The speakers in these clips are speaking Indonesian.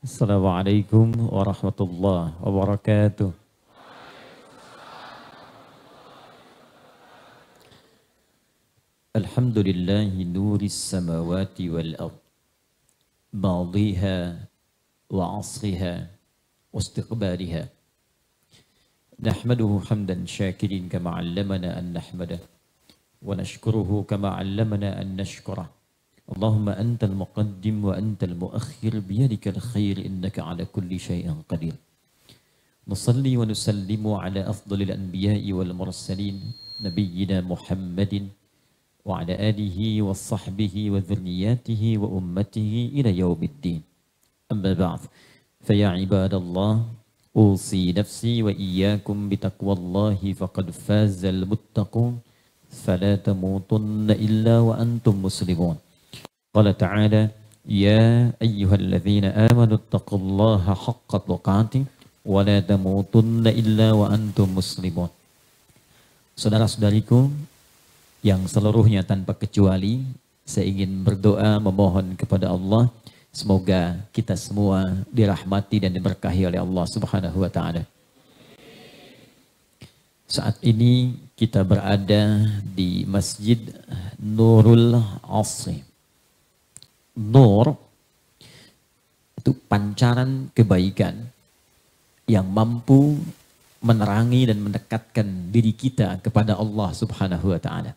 Assalamualaikum warahmatullahi wabarakatuh. Alhamdulillahi nuris samawati wal ard, madiha wa asriha wa istiqbaliha. Nahmaduhu hamdan syakirin kama 'allamana an nahmadah wa nashkuruhu kama 'allamana an nashkurah. Allahumma antal muqaddim wa antal muakhir biyadikal khair innaka ala kulli syai'in qadir. Nusalli wa nusallimu ala afdalil anbiya'i wal mursalin nabiyyina Muhammadin wa ala alihi wa sahbihi wa dhurriyyatihi wa ummatihi ila yaumiddin. Amma ba'd. Fa ya ibadallah, usi nafsi wa iyyakum bitaqwallahi faqad fazal muttaqun fala tamutunna illa wa antum muslimun. Qala ta'ala ya ayyuhalladzina amanu taqullaha haqqa tuqatih wa la tamutunna illa wa antum muslimun. Saudara-saudariku yang seluruhnya tanpa kecuali, saya ingin berdoa memohon kepada Allah semoga kita semua dirahmati dan diberkahi oleh Allah Subhanahu wa taala. Saat ini kita berada di Masjid Nurul Asri. Nur itu pancaran kebaikan yang mampu menerangi dan mendekatkan diri kita kepada Allah Subhanahu wa taala.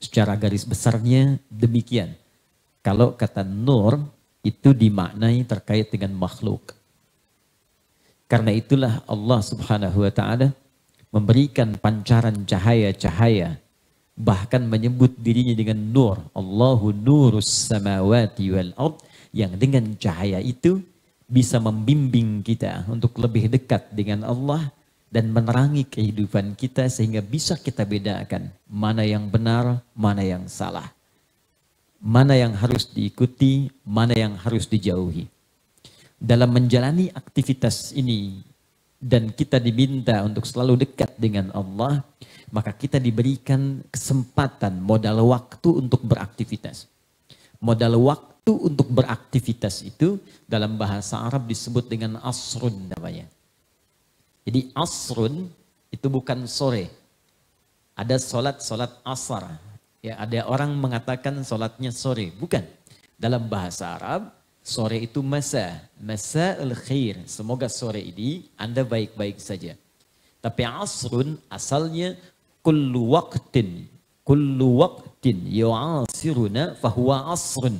Secara garis besarnya demikian. Kalau kata nur itu dimaknai terkait dengan makhluk. Karena itulah Allah Subhanahu wa taala memberikan pancaran cahaya-cahaya, bahkan menyebut dirinya dengan nur. Allahu nurus samawati wal ard, yang dengan cahaya itu bisa membimbing kita untuk lebih dekat dengan Allah dan menerangi kehidupan kita sehingga bisa kita bedakan mana yang benar, mana yang salah. Mana yang harus diikuti, mana yang harus dijauhi. Dalam menjalani aktivitas ini dan kita diminta untuk selalu dekat dengan Allah, maka kita diberikan kesempatan modal waktu untuk beraktivitas. Modal waktu untuk beraktivitas itu dalam bahasa Arab disebut dengan asrun namanya. Jadi asrun itu bukan sore. Ada solat asar. Ya, ada orang mengatakan solatnya sore. Bukan. Dalam bahasa Arab, sore itu masa. Masa al-khair. Semoga sore ini Anda baik-baik saja. Tapi asrun asalnya kullu waqtin yu'asiruna fahuwa asrun.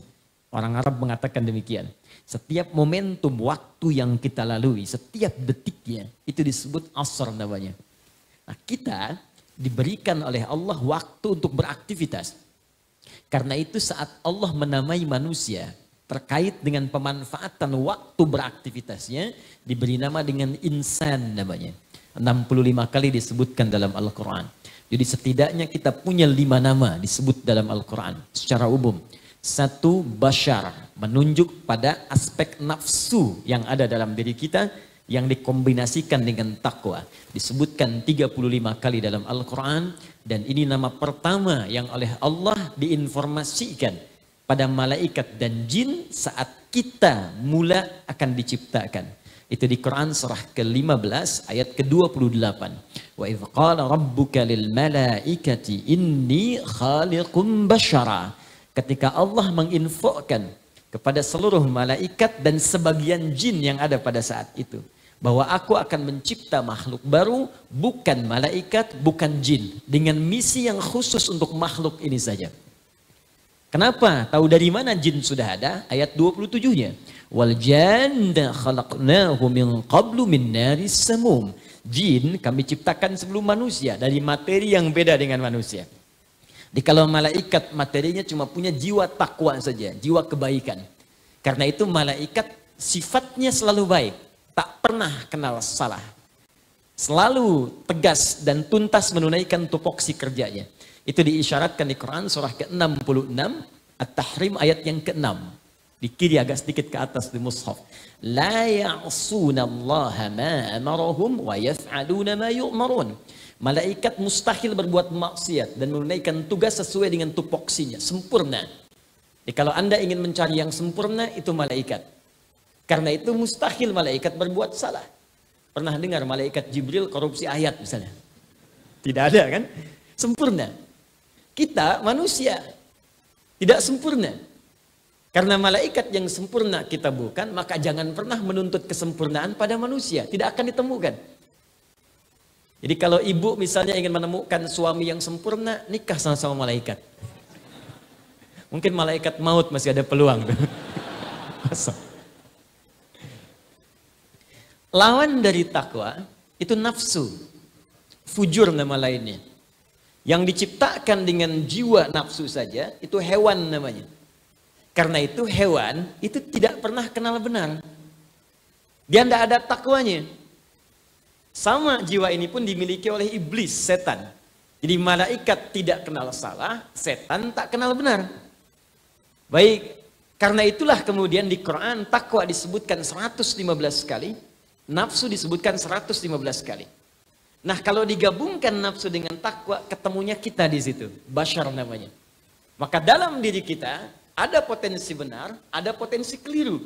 Orang Arab mengatakan demikian. Setiap momentum waktu yang kita lalui, setiap detiknya, itu disebut asr namanya. Nah, kita diberikan oleh Allah waktu untuk beraktivitas. Karena itu saat Allah menamai manusia terkait dengan pemanfaatan waktu beraktivitasnya, diberi nama dengan insan namanya. 65 kali disebutkan dalam Al-Quran. Jadi setidaknya kita punya 5 nama disebut dalam Al-Quran secara umum. 1, bashar, menunjuk pada aspek nafsu yang ada dalam diri kita yang dikombinasikan dengan takwa. Disebutkan 35 kali dalam Al-Quran, dan ini nama pertama yang oleh Allah diinformasikan pada malaikat dan jin saat kita mula akan diciptakan. Itu di Quran surah ke-15 ayat ke-28. Wa idh qala rabbuka lil malaikati inni khaliqum bashara. Ketika Allah menginfokan kepada seluruh malaikat dan sebagian jin yang ada pada saat itu, bahwa aku akan mencipta makhluk baru, bukan malaikat, bukan jin, dengan misi yang khusus untuk makhluk ini saja. Kenapa? Tahu dari mana jin sudah ada? Ayat 27-nya. Wal janna khalaqnahu min qablu min naris samum. Jin kami ciptakan sebelum manusia dari materi yang beda dengan manusia. Jadi kalau malaikat materinya cuma punya jiwa takwa saja, jiwa kebaikan. Karena itu malaikat sifatnya selalu baik, tak pernah kenal salah. Selalu tegas dan tuntas menunaikan tupoksi kerjanya. Itu diisyaratkan di Quran surah ke-66, At-Tahrim ayat yang ke-6. Di kiri agak sedikit ke atas di mushaf. La ya'sunallaha ma amarahum wa yaf'aluna ma yu'marun. Malaikat mustahil berbuat maksiat dan menunaikan tugas sesuai dengan tupoksinya, sempurna. Jadi kalau Anda ingin mencari yang sempurna, itu malaikat. Karena itu mustahil malaikat berbuat salah. Pernah dengar malaikat Jibril korupsi ayat misalnya? Tidak ada kan? Sempurna. Kita manusia tidak sempurna. Karena malaikat yang sempurna kita bukan, maka jangan pernah menuntut kesempurnaan pada manusia. Tidak akan ditemukan. Jadi kalau ibu misalnya ingin menemukan suami yang sempurna, nikah sama malaikat. Mungkin malaikat maut masih ada peluang. Lawan dari takwa itu nafsu, fujur nama lainnya. Yang diciptakan dengan jiwa nafsu saja itu hewan namanya. Karena itu hewan itu tidak pernah kenal benar. Dia tidak ada takwanya. Sama jiwa ini pun dimiliki oleh iblis, setan. Jadi malaikat tidak kenal salah, setan tak kenal benar. Baik, karena itulah kemudian di Quran takwa disebutkan 115 kali. Nafsu disebutkan 115 kali. Nah, kalau digabungkan nafsu dengan takwa, ketemunya kita di situ. Bashar namanya. Maka dalam diri kita ada potensi benar, ada potensi keliru.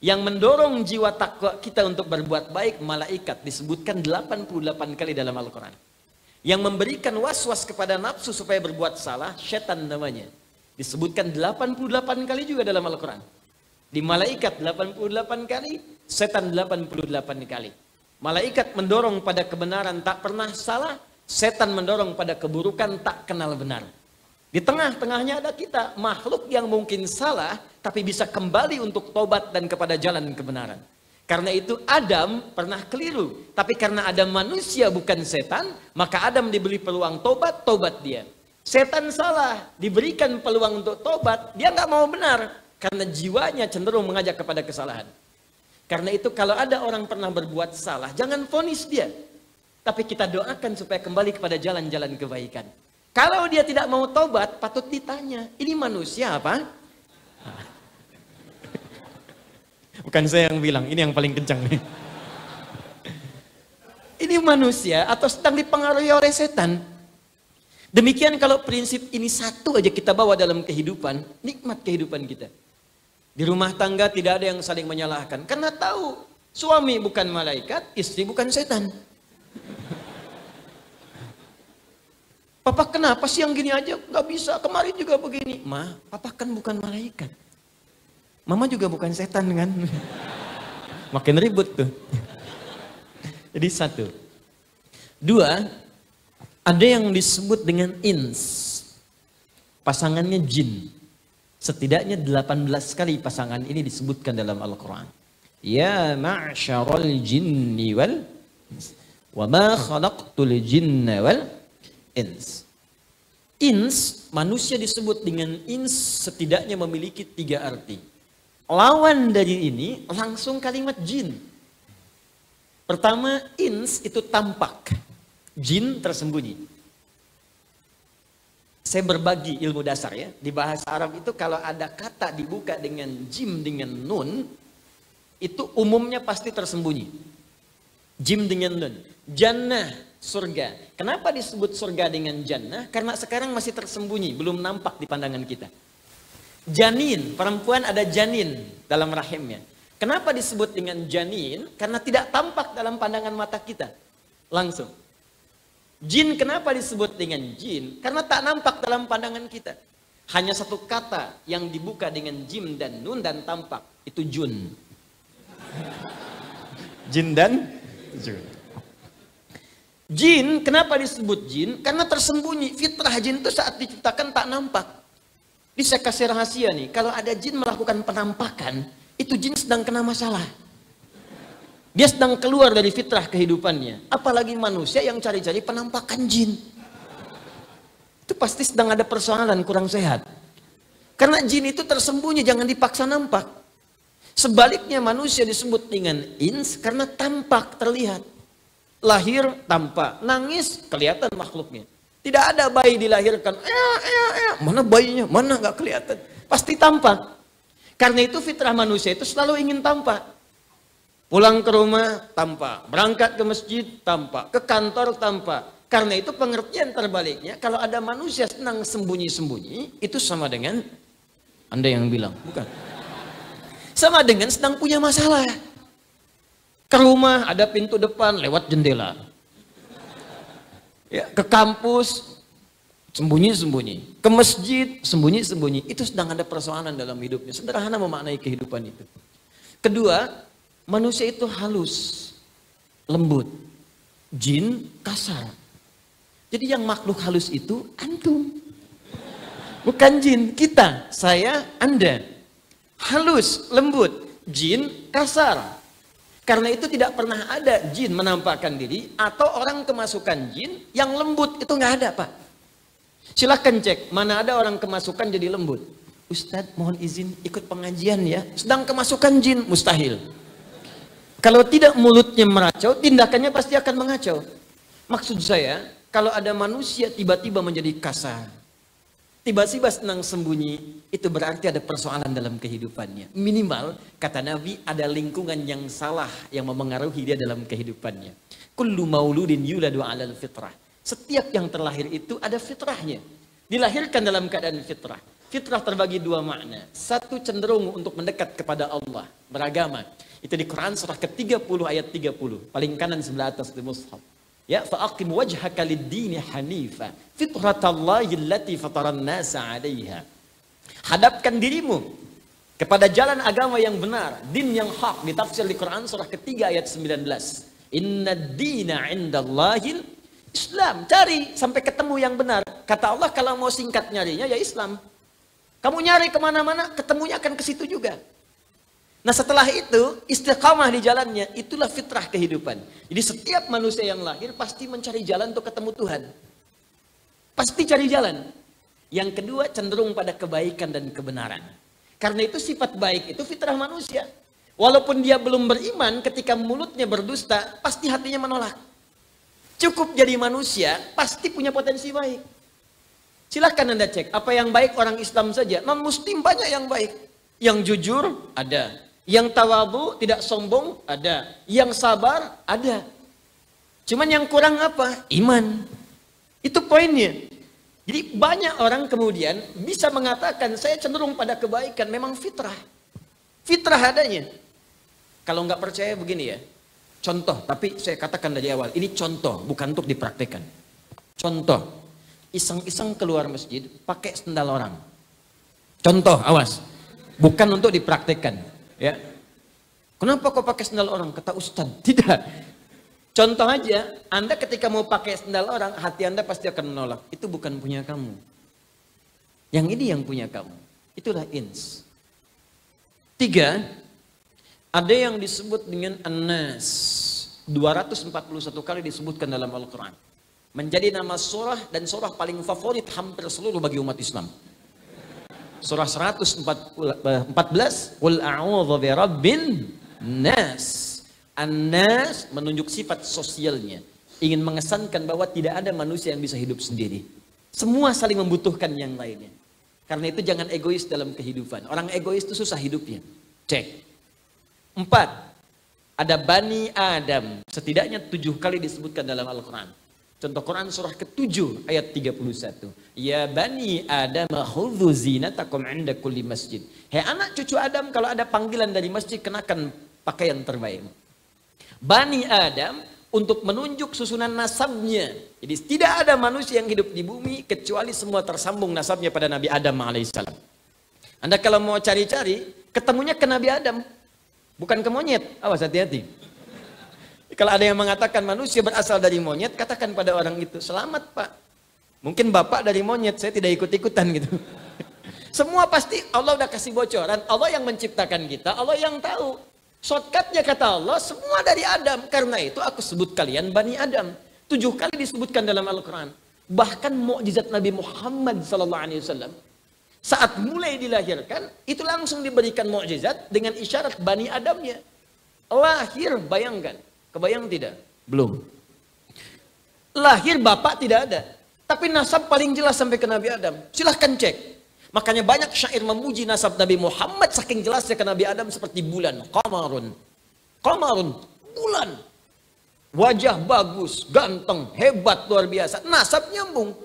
Yang mendorong jiwa takwa kita untuk berbuat baik, malaikat disebutkan 88 kali dalam Al-Quran. Yang memberikan was-was kepada nafsu supaya berbuat salah, syaitan namanya. Disebutkan 88 kali juga dalam Al-Quran. Di malaikat 88 kali, setan 88 kali. Malaikat mendorong pada kebenaran tak pernah salah, setan mendorong pada keburukan tak kenal benar. Di tengah-tengahnya ada kita, makhluk yang mungkin salah, tapi bisa kembali untuk tobat dan kepada jalan kebenaran. Karena itu Adam pernah keliru, tapi karena Adam manusia bukan setan, maka Adam diberi peluang tobat, tobat dia. Setan salah, diberikan peluang untuk tobat, dia nggak mau benar. Karena jiwanya cenderung mengajak kepada kesalahan. Karena itu kalau ada orang pernah berbuat salah, jangan vonis dia. Tapi kita doakan supaya kembali kepada jalan-jalan kebaikan. Kalau dia tidak mau tobat, patut ditanya, ini manusia apa? Bukan saya yang bilang, ini yang paling kencang nih. Ini manusia atau sedang dipengaruhi oleh setan? Demikian kalau prinsip ini satu aja kita bawa dalam kehidupan, nikmat kehidupan kita. Di rumah tangga tidak ada yang saling menyalahkan. Karena tahu suami bukan malaikat, istri bukan setan. Papa kenapa sih yang gini aja nggak bisa, kemarin juga begini. Ma, papa kan bukan malaikat. Mama juga bukan setan kan. Makin ribut tuh. Jadi satu. Dua, ada yang disebut dengan ins. Pasangannya jin. Setidaknya 18 kali pasangan ini disebutkan dalam Al-Quran. Ya ma'syarul jinni wal wa ma khalaqtul jinna wal ins. Ins, manusia disebut dengan ins setidaknya memiliki 3 arti. Lawan dari ini langsung kalimat jin. Pertama, ins itu tampak. Jin tersembunyi. Saya berbagi ilmu dasar ya. Di bahasa Arab itu kalau ada kata dibuka dengan jim dengan nun, itu umumnya pasti tersembunyi. Jim dengan nun. Jannah, surga. Kenapa disebut surga dengan jannah? Karena sekarang masih tersembunyi, belum nampak di pandangan kita. Janin, perempuan ada janin dalam rahimnya. Kenapa disebut dengan janin? Karena tidak tampak dalam pandangan mata kita. Langsung. Jin kenapa disebut dengan jin? Karena tak nampak dalam pandangan kita. Hanya satu kata yang dibuka dengan jim dan nun dan tampak. Itu jun. Jin dan jun. Jin kenapa disebut jin? Karena tersembunyi. Fitrah jin itu saat diciptakan tak nampak. Ini saya kasih rahasia nih. Kalau ada jin melakukan penampakan, itu jin sedang kena masalah. Dia sedang keluar dari fitrah kehidupannya. Apalagi manusia yang cari-cari penampakan jin. Itu pasti sedang ada persoalan kurang sehat. Karena jin itu tersembunyi, jangan dipaksa nampak. Sebaliknya manusia disebut dengan ins karena tampak, terlihat. Lahir tampak, nangis kelihatan makhluknya. Tidak ada bayi dilahirkan, mana bayinya, mana nggak kelihatan. Pasti tampak. Karena itu fitrah manusia itu selalu ingin tampak. Pulang ke rumah, tampak. Berangkat ke masjid, tampak. Ke kantor, tampak. Karena itu pengertian terbaliknya, kalau ada manusia senang sembunyi-sembunyi, itu sama dengan Anda yang bilang, bukan. Sama dengan sedang punya masalah. Ke rumah ada pintu depan lewat jendela. Ya, ke kampus sembunyi-sembunyi. Ke masjid sembunyi-sembunyi. Itu sedang ada persoalan dalam hidupnya. Sederhana memaknai kehidupan itu. Kedua, manusia itu halus, lembut. Jin kasar. Jadi yang makhluk halus itu antum. Bukan jin, kita, saya, Anda. Halus, lembut. Jin kasar. Karena itu tidak pernah ada jin menampakkan diri atau orang kemasukan jin yang lembut, itu nggak ada, Pak. Silahkan cek mana ada orang kemasukan jadi lembut. Ustadz mohon izin ikut pengajian ya, sedang kemasukan jin, mustahil. Kalau tidak mulutnya meracau, tindakannya pasti akan mengacau. Maksud saya, kalau ada manusia tiba-tiba menjadi kasar, tiba-tiba senang sembunyi, itu berarti ada persoalan dalam kehidupannya. Minimal, kata Nabi, ada lingkungan yang salah yang memengaruhi dia dalam kehidupannya. Kullu mauludin yuladu alal fitrah. Setiap yang terlahir itu ada fitrahnya. Dilahirkan dalam keadaan fitrah. Fitrah terbagi dua makna. Satu cenderung untuk mendekat kepada Allah, beragama. Itu di Quran surah ke-30 ayat 30. Paling kanan sebelah atas di mushaf. Ya, fa'aqim wajhaka lid-dini hanifa fitratallahi allati fataran nasa 'alaiha. Hadapkan dirimu kepada jalan agama yang benar, din yang hak, ditafsir di Quran surah ketiga ayat 19. Innad dina 'indallahil Islam. Cari sampai ketemu yang benar. Kata Allah kalau mau singkat nyarinya ya Islam. Kamu nyari kemana-mana, ketemunya akan ke situ juga. Nah setelah itu, istiqamah di jalannya, itulah fitrah kehidupan. Jadi setiap manusia yang lahir pasti mencari jalan untuk ketemu Tuhan. Pasti cari jalan. Yang kedua, cenderung pada kebaikan dan kebenaran. Karena itu sifat baik itu fitrah manusia. Walaupun dia belum beriman, ketika mulutnya berdusta, pasti hatinya menolak. Cukup jadi manusia, pasti punya potensi baik. Silahkan Anda cek, apa yang baik orang Islam saja. Non-Muslim banyak yang baik. Yang jujur, ada. Yang tawadu, tidak sombong, ada. Yang sabar, ada. Cuman yang kurang apa? Iman. Itu poinnya. Jadi banyak orang kemudian bisa mengatakan, saya cenderung pada kebaikan, memang fitrah. Fitrah adanya. Kalau nggak percaya begini ya. Contoh, tapi saya katakan dari awal, ini contoh, bukan untuk dipraktekkan. Contoh, iseng-iseng keluar masjid, pakai sendal orang. Contoh, awas. Bukan untuk dipraktekkan. Ya, kenapa kau pakai sendal orang? Kata Ustadz, tidak. Contoh aja, Anda ketika mau pakai sendal orang, hati Anda pasti akan menolak. Itu bukan punya kamu. Yang ini yang punya kamu. Itulah ins. 3, ada yang disebut dengan An-Nas. 241 kali disebutkan dalam Al-Quran. Menjadi nama surah dan surah paling favorit hampir seluruh bagi umat Islam. Surah 114, Qul a'udzu birabbin nas. An-nas menunjuk sifat sosialnya. Ingin mengesankan bahwa tidak ada manusia yang bisa hidup sendiri. Semua saling membutuhkan yang lainnya. Karena itu jangan egois dalam kehidupan. Orang egois itu susah hidupnya. Cek. 4. Ada Bani Adam. Setidaknya 7 kali disebutkan dalam Al-Quran. Contoh Quran surah ke-7 ayat 31. Ya Bani Adam khudhu zinatakum 'inda kulli masjid. Hei anak cucu Adam, kalau ada panggilan dari masjid kenakan pakaian terbaik. Bani Adam untuk menunjuk susunan nasabnya. Jadi tidak ada manusia yang hidup di bumi kecuali semua tersambung nasabnya pada Nabi Adam alaihissalam. Anda kalau mau cari-cari, ketemunya ke Nabi Adam, bukan ke monyet. Awas hati-hati. Kalau ada yang mengatakan manusia berasal dari monyet, katakan pada orang itu, selamat Pak. Mungkin Bapak dari monyet, saya tidak ikut-ikutan gitu. Semua pasti Allah udah kasih bocoran. Allah yang menciptakan kita, Allah yang tahu. Shortcutnya kata Allah, semua dari Adam. Karena itu aku sebut kalian Bani Adam. 7 kali disebutkan dalam Al-Quran. Bahkan mukjizat Nabi Muhammad SAW. Saat mulai dilahirkan, itu langsung diberikan mukjizat dengan isyarat Bani Adamnya. Lahir, bayangkan. Kebayang tidak? Belum. Lahir bapak tidak ada. Tapi nasab paling jelas sampai ke Nabi Adam. Silahkan cek. Makanya banyak syair memuji nasab Nabi Muhammad saking jelasnya ke Nabi Adam seperti bulan. Qamarun. Qamarun. Bulan. Wajah bagus, ganteng, hebat, luar biasa. Nasab nyambung.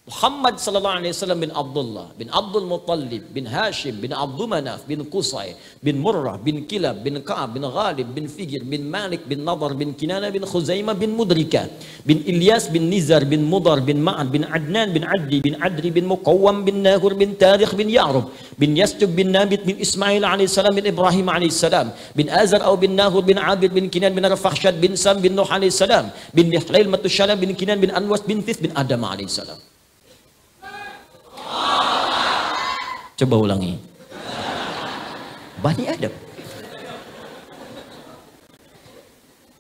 Muhammad sallallahu alaihi wasallam bin Abdullah, bin Abdul Muttalib, bin Hashim, bin Abdul Manaf, bin Qusay, bin Murrah, bin Kilab, bin Ka'ab, bin Ghalib, bin Figir, bin Malik, bin Nadar, bin Kinana, bin Khuzaimah, bin Mudrika, bin Ilyas, bin Nizar, bin Mudar, bin Ma'ad, bin Adnan, bin Adri, bin Muqawwam, bin Nahur, bin Tarikh, bin Ya'rub, bin Yastub, bin Nabit, bin Ismail alaihissalam, bin Ibrahim alaihissalam, bin Azar atau bin Nahur, bin Abid, bin Kinan, bin Arfakhshad, bin Sam, bin Nuh alaihissalam, bin Nihlail, Matushalam, bin Kinan, bin Anwas, bin Thith, bin Adam alaihissalam. Coba ulangi. Bani Adam.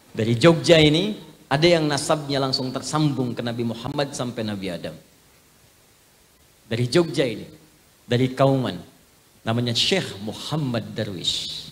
Dari Jogja ini ada yang nasabnya langsung tersambung ke Nabi Muhammad sampai Nabi Adam. Dari Jogja ini, dari Kauman, namanya Syekh Muhammad Darwish.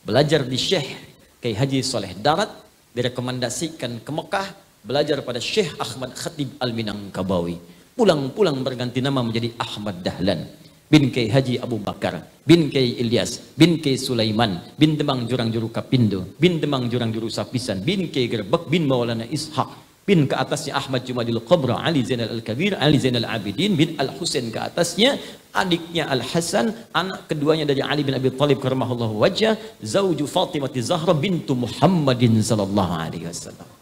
Belajar di Syekh Kiai Haji Soleh Darat, direkomendasikan ke Mekah, belajar pada Syekh Ahmad Khatib Al-Minangkabawi. Pulang-pulang berganti nama menjadi Ahmad Dahlan. Bin Kiai Haji Abu Bakar, bin Kiai Ilyas, bin Kiai Sulaiman, bin Demang Jurang Juru Kapindo, bin Demang Jurang Juru Sapisan, bin Kiai Gerbek, bin Maulana Ishaq, bin ke atasnya Ahmad Jumadil Qabra, Ali Zainal Al-Kabir, Ali Zainal Abidin, bin Al-Husain ke atasnya, adiknya Al-Hasan, anak keduanya dari Ali bin Abi Thalib karamahullahu wajah, zauju Fatimah Zahra bintu Muhammadin sallallahu alaihi wasallam.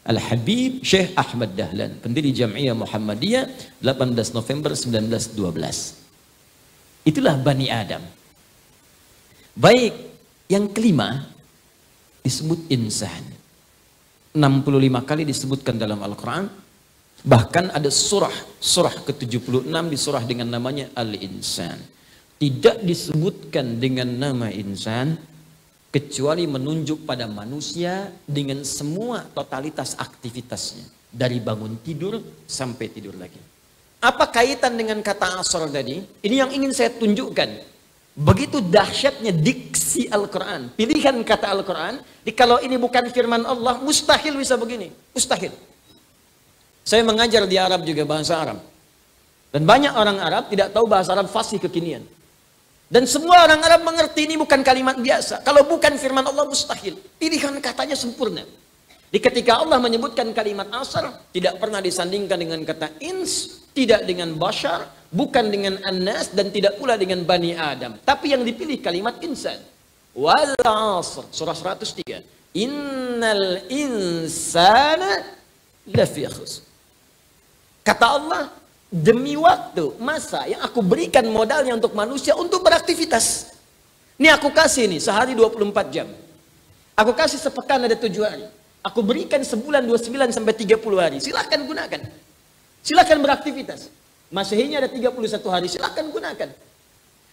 Al-Habib Syekh Ahmad Dahlan, pendiri Jam'iyah Muhammadiyah, 18 November 1912. Itulah Bani Adam. Baik, yang kelima disebut insan. 65 kali disebutkan dalam Al-Quran. Bahkan ada surah ke-76 di surah dengan namanya Al-Insan. Tidak disebutkan dengan nama insan kecuali menunjuk pada manusia dengan semua totalitas aktivitasnya. Dari bangun tidur sampai tidur lagi. Apa kaitan dengan kata asar tadi? Ini yang ingin saya tunjukkan. Begitu dahsyatnya diksi Al-Quran. Pilihan kata Al-Quran. Kalau ini bukan firman Allah, mustahil bisa begini. Mustahil. Saya mengajar di Arab juga bahasa Arab. Dan banyak orang Arab tidak tahu bahasa Arab fasih kekinian. Dan semua orang Arab mengerti ini bukan kalimat biasa. Kalau bukan firman Allah mustahil. Pilihan katanya sempurna. Di ketika Allah menyebutkan kalimat asar, tidak pernah disandingkan dengan kata ins, tidak dengan bashar, bukan dengan annas, dan tidak pula dengan Bani Adam. Tapi yang dipilih kalimat insan. Wal asr, surah 103. Innal insana lafi khusr. Kata Allah, demi waktu, masa yang aku berikan modalnya untuk manusia untuk beraktivitas. Ini aku kasih nih, sehari 24 jam. Aku kasih sepekan ada 7 hari. Aku berikan sebulan 29 sampai 30 hari. Silahkan gunakan. Silahkan beraktivitas. Masehinya ada 31 hari, silahkan gunakan.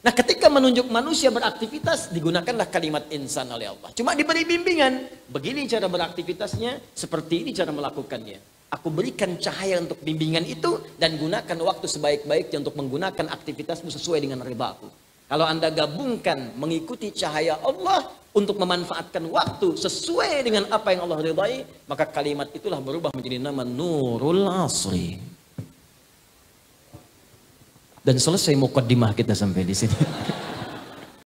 Nah, ketika menunjuk manusia beraktivitas, digunakanlah kalimat insan oleh Allah. Cuma diberi bimbingan. Begini cara beraktivitasnya, seperti ini cara melakukannya. Aku berikan cahaya untuk bimbingan itu dan gunakan waktu sebaik-baiknya untuk menggunakan aktivitasmu sesuai dengan ridhaku. Kalau Anda gabungkan mengikuti cahaya Allah untuk memanfaatkan waktu sesuai dengan apa yang Allah ridhai, maka kalimat itulah berubah menjadi nama Nurul Asri. Dan selesai mukaddimah kita sampai di sini.